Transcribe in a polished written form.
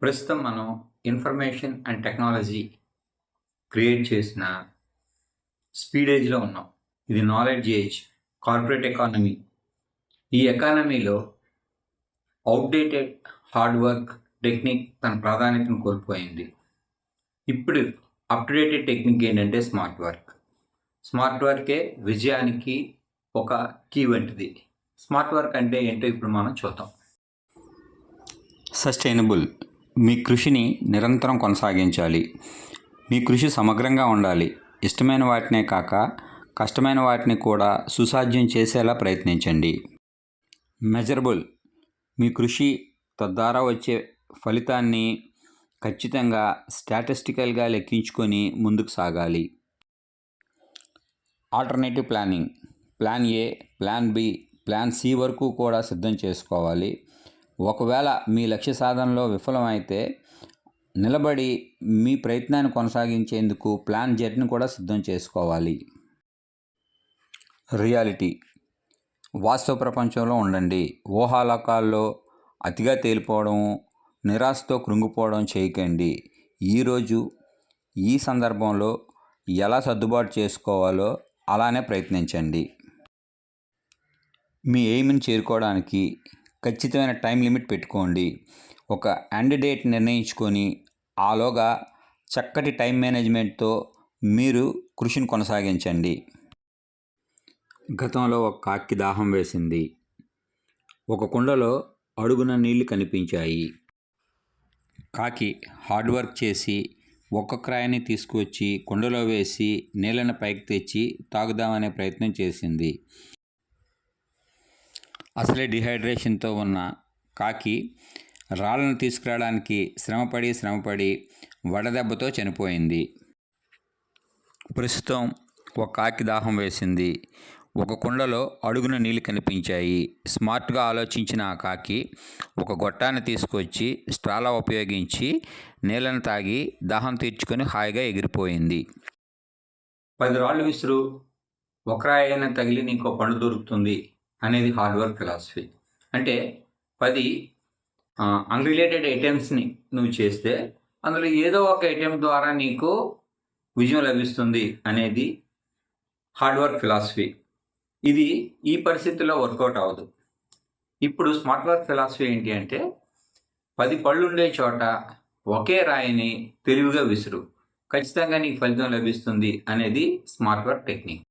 ప్రస్తుతం మనం information and technology create చేసిన స్పీడ్ ఏజ్లో ఉన్నాం. ఇది నాలెడ్జ్ ఏజ్, కార్పొరేట్ ఎకానమీ. ఈ ఎకానమీలో అవుట్డేటెడ్ హార్డ్ వర్క్ టెక్నిక్ తన ప్రాధాన్యతను కోల్పోయింది. ఇప్పుడు అప్డేటెడ్ టెక్నిక్ ఏంటంటే స్మార్ట్ వర్క్. స్మార్ట్ వర్కే విజయానికి ఒక కీ వంటిది. స్మార్ట్ వర్క్ అంటే ఏంటో ఇప్పుడు మనం చూద్దాం. సస్టైనబుల్. మీ కృషిని నిరంతరం కొనసాగించాలి. మీ కృషి సమగ్రంగా ఉండాలి. ఇష్టమైన వాటినే కాక కష్టమైన వాటిని కూడా సుసాధ్యం చేసేలా ప్రయత్నించండి. మెజరబుల్. మీ కృషి తద్వారా వచ్చే ఫలితాన్ని ఖచ్చితంగా స్టాటిస్టికల్గా లెక్కించుకొని ముందుకు సాగాలి. Alternative planning. Plan A, plan B, plan C వరకు కూడా సిద్ధం చేసుకోవాలి. ఒకవేళ మీ లక్ష్య సాధనలో విఫలమైతే నిలబడి మీ ప్రయత్నాన్ని కొనసాగించేందుకు ప్లాన్ జెడ్ని కూడా సిద్ధం చేసుకోవాలి. రియాలిటీ. వాస్తవ ప్రపంచంలో ఉండండి. ఊహాలోకాల్లో అతిగా తేలిపోవడం, నిరాశతో కృంగిపోవడం చేయకండి. ఈరోజు ఈ సందర్భంలో ఎలా సర్దుబాటు చేసుకోవాలో అలానే ప్రయత్నించండి. మీ ఎయిమ్ని చేరుకోవడానికి ఖచ్చితమైన టైం లిమిట్ పెట్టుకోండి. ఒక ఎండ్ డేట్ నిర్ణయించుకొని ఆలోగా చక్కటి టైం మేనేజ్మెంట్తో మీరు కృషిని కొనసాగించండి. గతంలో ఒక కాకి దాహం వేసింది. ఒక కుండలో అడుగున నీళ్లు కనిపించాయి. కాకి హార్డ్ వర్క్ చేసి ఒక్కొక్క రాయిని తీసుకువచ్చి కుండలో వేసి నీళ్ళని పైకి తెచ్చి తాగుదామనే ప్రయత్నం చేసింది. అసలే డిహైడ్రేషన్తో ఉన్న కాకి రాళ్ళను తీసుకురావడానికి శ్రమపడి వడదెబ్బతో చనిపోయింది. ప్రస్తుతం ఒక కాకి దాహం వేసింది. ఒక కుండలో అడుగున నీళ్ళు కనిపించాయి. స్మార్ట్గా ఆలోచించిన ఆ కాకి ఒక గొట్టాన్ని తీసుకొచ్చి స్ట్రాలా ఉపయోగించి నీళ్ళను తాగి దాహం తీర్చుకొని హాయిగా ఎగిరిపోయింది. 10 రాళ్ళు విసురు, ఒక రాయి అయినా తగిలి నీకు పండు దొరుకుతుంది అనేది హార్డ్ వర్క్ ఫిలాసఫీ. అంటే 10 అన్రిలేటెడ్ అటెంప్ట్స్ని నువ్వు చేస్తే అందులో ఏదో ఒక అటెంప్ట్ ద్వారా నీకు విజయం లభిస్తుంది అనేది హార్డ్ వర్క్ ఫిలాసఫీ. ఇది ఈ పరిస్థితుల్లో వర్కౌట్ అవ్వదు. ఇప్పుడు స్మార్ట్ వర్క్ ఫిలాసఫీ ఏంటి అంటే 10 పళ్ళు ఉండే చోట ఒకే రాయిని తెలివిగా విసురు, ఖచ్చితంగా నీకు ఫలితం లభిస్తుంది అనేది స్మార్ట్ వర్క్ టెక్నిక్.